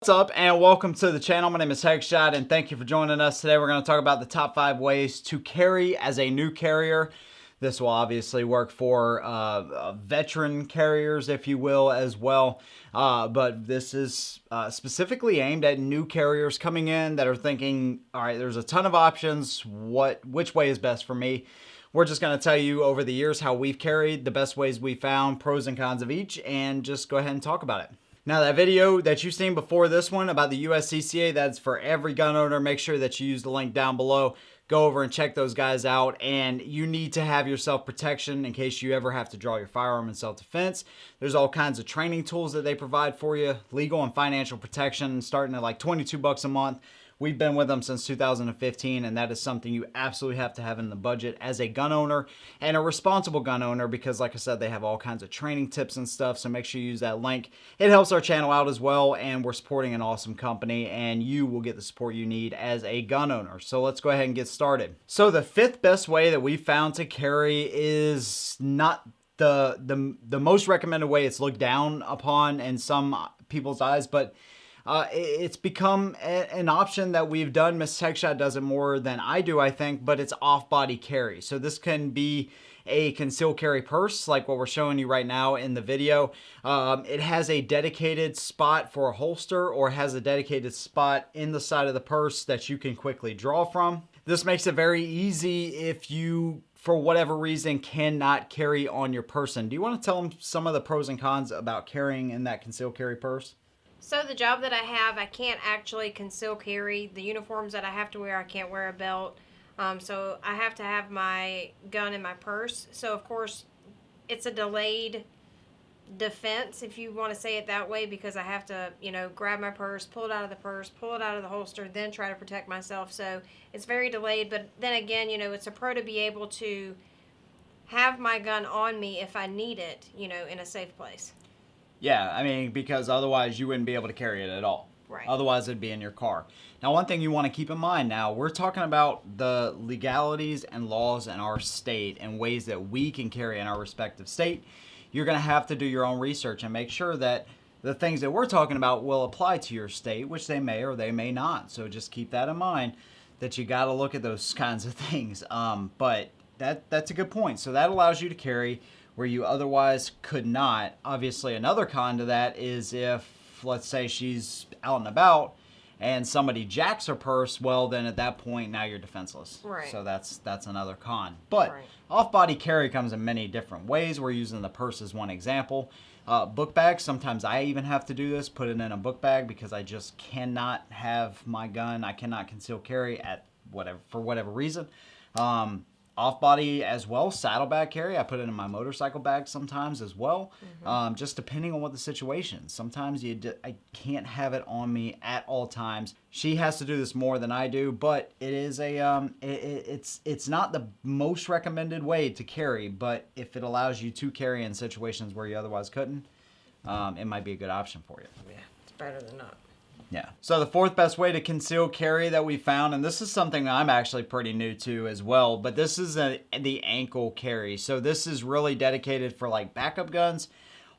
What's up and welcome to the channel. My name is Headshot and thank you for joining us. Today we're going to talk about the top 5 ways to carry as a new carrier. This will obviously work for veteran carriers, if you will, as well. But this is specifically aimed at new carriers coming in that are thinking, all right, there's a ton of options. Which way is best for me? We're just going to tell you over the years how we've carried, the best ways we found, pros and cons of each, and just go ahead and talk about it. Now, that video that you've seen before this one about the USCCA, that's for every gun owner. Make sure that you use the link down below. Go over and check those guys out, and you need to have your self-protection in case you ever have to draw your firearm in self-defense. There's all kinds of training tools that they provide for you, legal and financial protection, starting at like $22 a month. We've been with them since 2015, and that is something you absolutely have to have in the budget as a gun owner and a responsible gun owner because, like I said, they have all kinds of training tips and stuff, so make sure you use that link. It helps our channel out as well, and we're supporting an awesome company, and you will get the support you need as a gun owner. So let's go ahead and get started. So the 5th best way that we found to carry is not the most recommended way. It's looked down upon in some people's eyes, but it's become an option that we've done. Miss Headshot does it more than I do, I think, but it's off-body carry. So this can be a concealed carry purse like what we're showing you right now in the video. It has a dedicated spot for a holster or has a dedicated spot in the side of the purse that you can quickly draw from. This makes it very easy if you, for whatever reason, cannot carry on your person. Do you want to tell them some of the pros and cons about carrying in that concealed carry purse? So the job that I have, I can't actually conceal carry. The uniforms that I have to wear, I can't wear a belt. So I have to have my gun in my purse. So of course, it's a delayed defense, if you want to say it that way, because I have to, grab my purse, pull it out of the purse, pull it out of the holster, then try to protect myself. So it's very delayed. But then again, it's a pro to be able to have my gun on me if I need it, in a safe place. Yeah, I mean, because otherwise you wouldn't be able to carry it at all. Right. Otherwise it'd be in your car. Now, one thing you want to keep in mind now, we're talking about the legalities and laws in our state and ways that we can carry in our respective state. You're going to have to do your own research and make sure that the things that we're talking about will apply to your state, which they may or they may not. So just keep that in mind, that you got to look at those kinds of things. But that's a good point. So that allows you to carry where you otherwise could not. Obviously, another con to that is if, let's say, she's out and about and somebody jacks her purse, well, then at that point, now you're defenseless. Right. So that's another con. But right. Off-body carry comes in many different ways. We're using the purse as one example. Book bags, sometimes I even have to do this, put it in a book bag because I just cannot have my gun. I cannot conceal carry for whatever reason. Off-body as well, saddlebag carry. I put it in my motorcycle bag sometimes as well, just depending on what the situation. Sometimes I can't have it on me at all times. She has to do this more than I do, but it is it's not the most recommended way to carry, but if it allows you to carry in situations where you otherwise couldn't, it might be a good option for you. Yeah, it's better than not. Yeah. So the 4th best way to conceal carry that we found, and this is something I'm actually pretty new to as well, but this is the ankle carry. So this is really dedicated for like backup guns,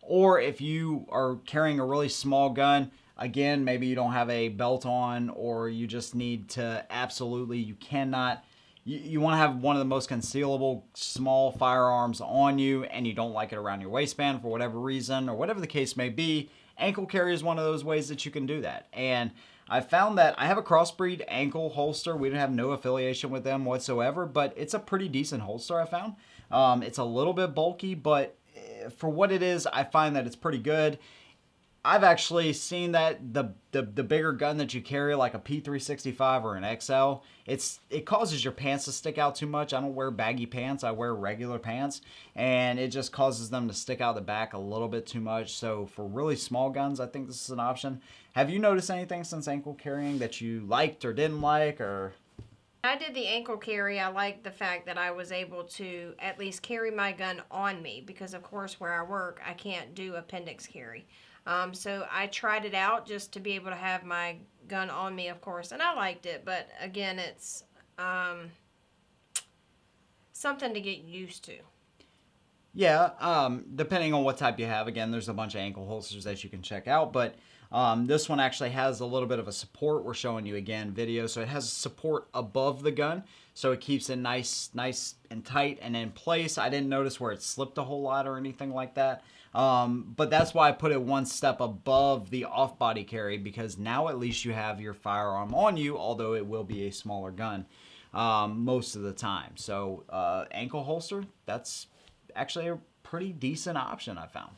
or if you are carrying a really small gun, again, maybe you don't have a belt on, or you just need to you cannot, you want to have one of the most concealable small firearms on you, and you don't like it around your waistband for whatever reason, or whatever the case may be. Ankle carry is one of those ways that you can do that. And I found that I have a crossbreed ankle holster. We have no affiliation with them whatsoever, but it's a pretty decent holster, I found. It's a little bit bulky, but for what it is, I find that it's pretty good. I've actually seen that the bigger gun that you carry, like a P365 or an XL, it causes your pants to stick out too much. I don't wear baggy pants. I wear regular pants, and it just causes them to stick out the back a little bit too much. So for really small guns, I think this is an option. Have you noticed anything since ankle carrying that you liked or didn't like? Or I did the ankle carry. I liked the fact that I was able to at least carry my gun on me because, of course, where I work, I can't do appendix carry. So I tried it out just to be able to have my gun on me, of course, and I liked it. But again, it's something to get used to. Yeah, depending on what type you have. Again, there's a bunch of ankle holsters that you can check out, but This one actually has a little bit of a support. We're showing you again video. So it has support above the gun. So it keeps it nice and tight and in place. I didn't notice where it slipped a whole lot or anything like that. But that's why I put it one step above the off-body carry, because now at least you have your firearm on you, although it will be a smaller gun most of the time. So ankle holster, that's actually a pretty decent option, I found.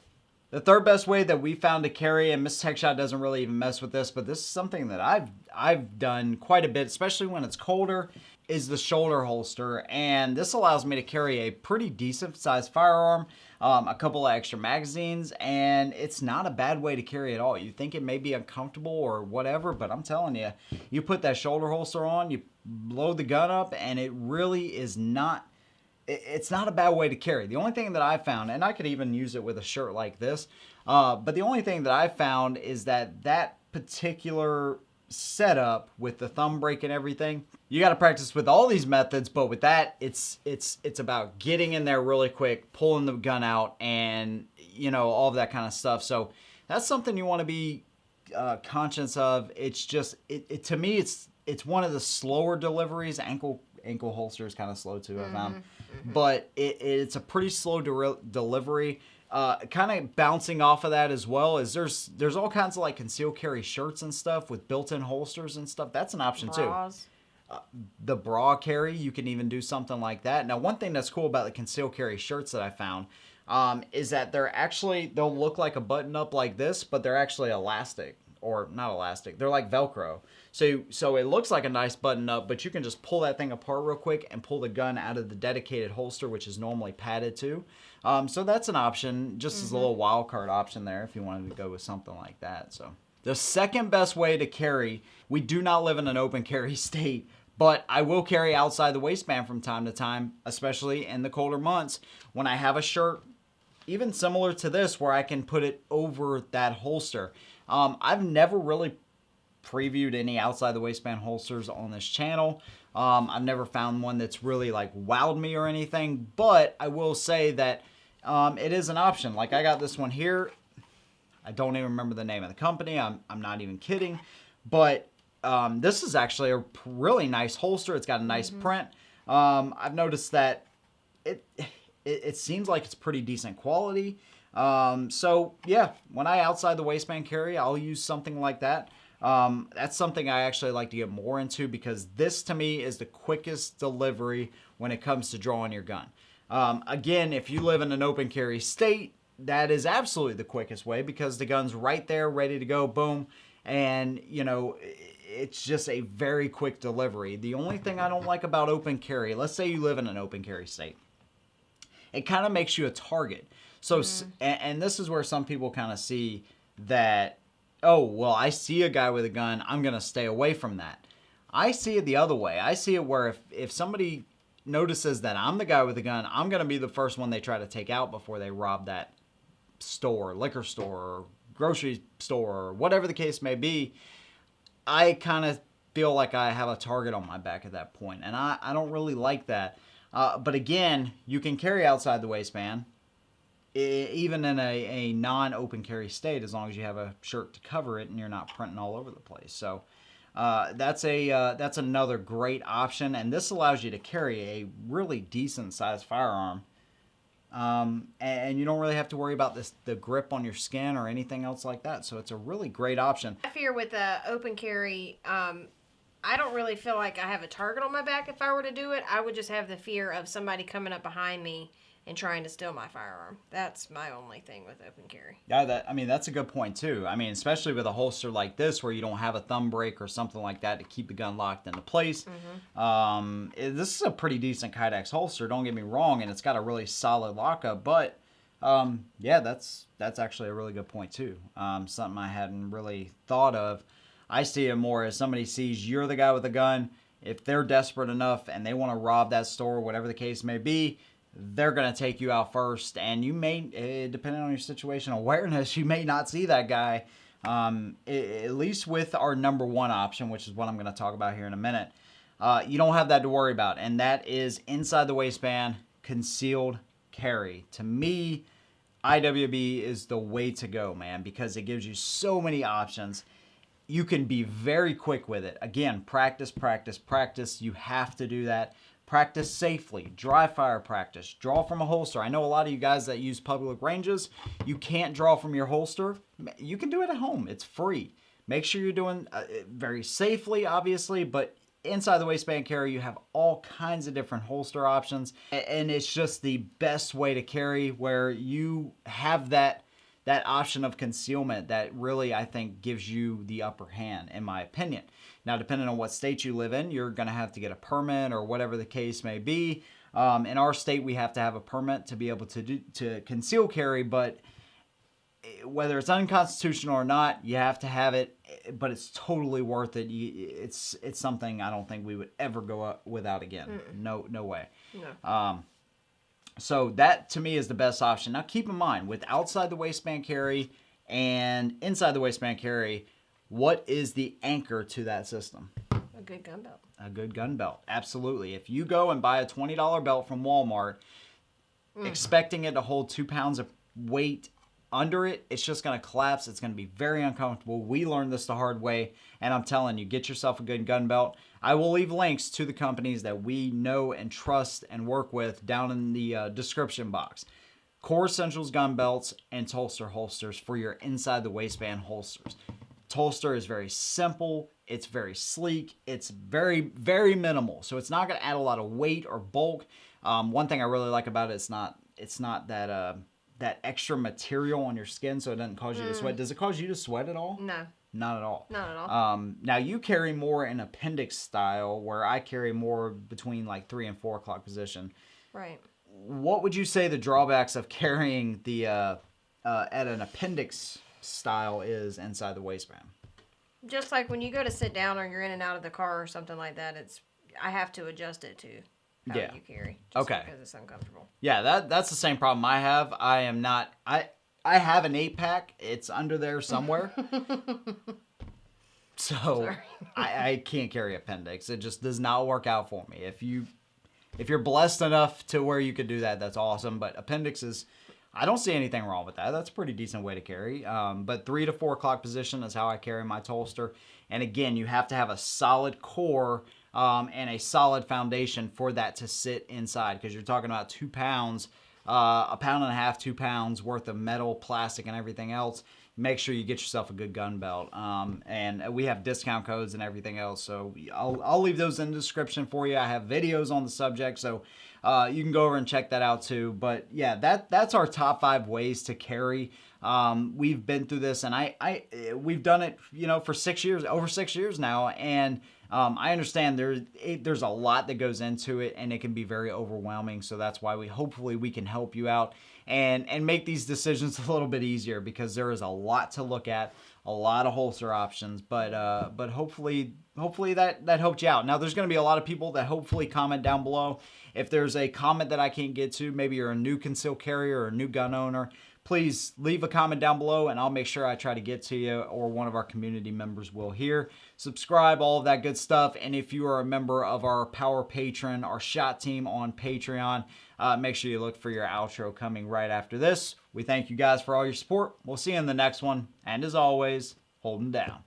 The third best way that we found to carry, and Mrs. Headshot doesn't really even mess with this, but this is something that I've done quite a bit, especially when it's colder, is the shoulder holster. And this allows me to carry a pretty decent sized firearm, a couple of extra magazines, and it's not a bad way to carry at all. You think it may be uncomfortable or whatever, but I'm telling you, you put that shoulder holster on, you load the gun up, and it really is not... It's not a bad way to carry. The only thing that I found, and I could even use it with a shirt like this, but the only thing that I found is that particular setup with the thumb brake and everything, you got to practice with all these methods, but with that, it's about getting in there really quick, pulling the gun out, and all of that kind of stuff. So that's something you want to be conscious of. It's just to me, it's one of the slower deliveries. Ankle holster is kind of slow too, I found. But it's a pretty slow delivery. Kind of bouncing off of that as well is there's all kinds of like concealed carry shirts and stuff with built-in holsters and stuff. That's an option Bras. too. The bra carry, you can even do something like that. Now, one thing that's cool about the concealed carry shirts that I found is that they'll look like a button up like this, but they're actually elastic. Or not elastic, they're like Velcro. So it looks like a nice button up, but you can just pull that thing apart real quick and pull the gun out of the dedicated holster, which is normally padded too. So that's an option, just as a little wild card option there if you wanted to go with something like that. So the second best way to carry, we do not live in an open carry state, but I will carry outside the waistband from time to time, especially in the colder months when I have a shirt, even similar to this, where I can put it over that holster. I've never really previewed any outside the waistband holsters on this channel. I've never found one that's really like wowed me or anything, but I will say that it is an option. Like I got this one here. I don't even remember the name of the company. I'm not even kidding, but this is actually a really nice holster. It's got a nice print. I've noticed that it seems like it's pretty decent quality. So yeah, when I outside the waistband carry, I'll use something like that. That's something I actually like to get more into, because this to me is the quickest delivery when it comes to drawing your gun. Again, if you live in an open carry state, that is absolutely the quickest way, because the gun's right there, ready to go, boom. And it's just a very quick delivery. The only thing I don't like about open carry, let's say you live in an open carry state, it kind of makes you a target. So, and this is where some people kind of see that, oh, well, I see a guy with a gun, I'm going to stay away from that. I see it the other way. I see it where if somebody notices that I'm the guy with a gun, I'm going to be the first one they try to take out before they rob that store, liquor store, or grocery store, or whatever the case may be. I kind of feel like I have a target on my back at that point, and I don't really like that. But again, you can carry outside the waistband, even in a non-open carry state, as long as you have a shirt to cover it and you're not printing all over the place. So that's another great option, and this allows you to carry a really decent sized firearm, and you don't really have to worry about the grip on your skin or anything else like that. So it's a really great option. I fear with open carry, I don't really feel like I have a target on my back if I were to do it. I would just have the fear of somebody coming up behind me and trying to steal my firearm. That's my only thing with open carry. Yeah, that's a good point too. I mean, especially with a holster like this where you don't have a thumb brake or something like that to keep the gun locked into place. This is a pretty decent Kydex holster, don't get me wrong, and it's got a really solid lockup, but yeah, that's actually a really good point too. Something I hadn't really thought of. I see it more as somebody sees you're the guy with a gun. If they're desperate enough and they want to rob that store, whatever the case may be, they're going to take you out first, and you may, depending on your situation awareness, you may not see that guy. At least with our number one option, which is what I'm going to talk about here in a minute, you don't have that to worry about, and that is inside the waistband, concealed carry. To me, IWB is the way to go, man, because it gives you so many options. You can be very quick with it. Again, practice, practice, practice. You have to do that. Practice safely. Dry fire practice. Draw from a holster. I know a lot of you guys that use public ranges, you can't draw from your holster. You can do it at home. It's free. Make sure you're doing it very safely, obviously, but inside the waistband carry, you have all kinds of different holster options, and it's just the best way to carry, where you have that option of concealment that really, I think, gives you the upper hand, in my opinion. Now, depending on what state you live in, you're going to have to get a permit or whatever the case may be. In our state, we have to have a permit to be able to conceal carry, but whether it's unconstitutional or not, you have to have it, but it's totally worth it. It's something I don't think we would ever go without again. No way. No. So that, to me, is the best option. Now, keep in mind, with outside the waistband carry and inside the waistband carry, what is the anchor to that system? A good gun belt. A good gun belt, absolutely. If you go and buy a $20 belt from Walmart, expecting it to hold 2 pounds of weight under it, it's just going to collapse. It's going to be very uncomfortable. We learned this the hard way, and I'm telling you, get yourself a good gun belt. I will leave links to the companies that we know and trust and work with down in the description box. Core Essentials gun belts and Tolster holsters for your inside the waistband holsters. Tolster is very simple. It's very sleek. It's very, very minimal. So it's not going to add a lot of weight or bulk. One thing I really like about it, it's not that extra material on your skin, so it doesn't cause you to sweat. Does it cause you to sweat at all? No. Not at all. Not at all. Now, you carry more in appendix style, where I carry more between like 3 and 4 o'clock position. Right. What would you say the drawbacks of carrying the at an appendix style is inside the waistband? Just like when you go to sit down or you're in and out of the car or something like that, I have to adjust it to how you carry. Just because it's uncomfortable. Yeah, that's the same problem I have. I have an 8-pack. It's under there somewhere. So I can't carry appendix. It just does not work out for me. If you're blessed enough to where you could do that, that's awesome. But appendix is, I don't see anything wrong with that. That's a pretty decent way to carry. But 3 to 4 o'clock position is how I carry my Tolster. And again, you have to have a solid core and a solid foundation for that to sit inside, because you're talking about 2 pounds, a pound and a half, 2 pounds worth of metal, plastic, and everything else. Make sure you get yourself a good gun belt. And we have discount codes and everything else. So I'll leave those in the description for you. I have videos on the subject, so you can go over and check that out too. But yeah, that's our top 5 ways to carry. We've been through this, and we've done it, for 6 years, over 6 years now. And I understand there's a lot that goes into it, and it can be very overwhelming. So that's why hopefully we can help you out and make these decisions a little bit easier, because there is a lot to look at, a lot of holster options. But hopefully that helped you out. Now, there's going to be a lot of people that hopefully comment down below. If there's a comment that I can't get to, maybe you're a new concealed carrier or a new gun owner, please leave a comment down below, and I'll make sure I try to get to you, or one of our community members will here. Subscribe, all of that good stuff. And if you are a member of our Power Patron, our SHOT team on Patreon, make sure you look for your outro coming right after this. We thank you guys for all your support. We'll see you in the next one. And as always, hold them down.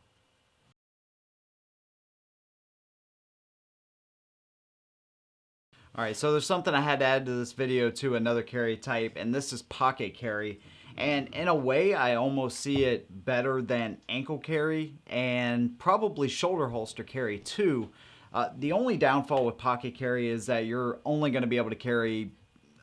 All right, so there's something I had to add to this video too, another carry type, and this is pocket carry. And in a way, I almost see it better than ankle carry, and probably shoulder holster carry too. The only downfall with pocket carry is that you're only going to be able to carry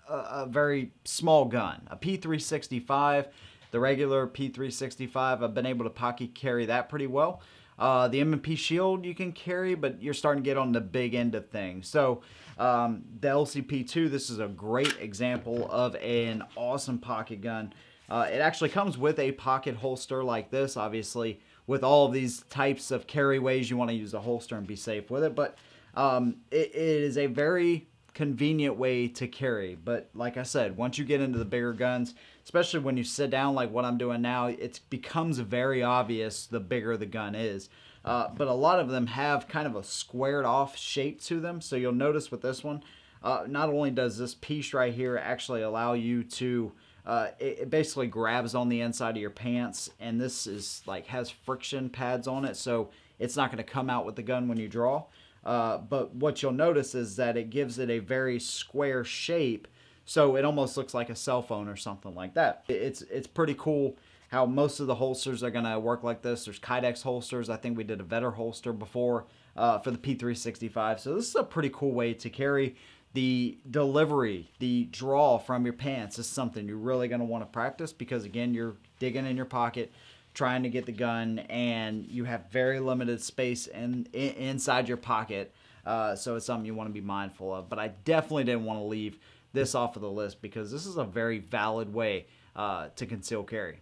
a very small gun, a P365, the regular P365. I've been able to pocket carry that pretty well. The M&P Shield you can carry, but you're starting to get on the big end of things. So the LCP2, this is a great example of an awesome pocket gun. It actually comes with a pocket holster like this. Obviously, with all of these types of carry ways, you want to use a holster and be safe with it. But it is a very convenient way to carry. But like I said, once you get into the bigger guns, especially when you sit down like what I'm doing now, it becomes very obvious the bigger the gun is. But a lot of them have kind of a squared off shape to them. So you'll notice with this one, not only does this piece right here actually allow you to It basically grabs on the inside of your pants, and this is like has friction pads on it, so it's not going to come out with the gun when you draw. But what you'll notice is that it gives it a very square shape, so it almost looks like a cell phone or something like that. It's pretty cool how most of the holsters are going to work like this. There's Kydex holsters. I think we did a Vetter holster before for the P365. So this is a pretty cool way to carry. The delivery, the draw from your pants is something you're really going to want to practice, because again, you're digging in your pocket trying to get the gun, and you have very limited space inside your pocket. So it's something you want to be mindful of. But I definitely didn't want to leave this off of the list, because this is a very valid way to conceal carry.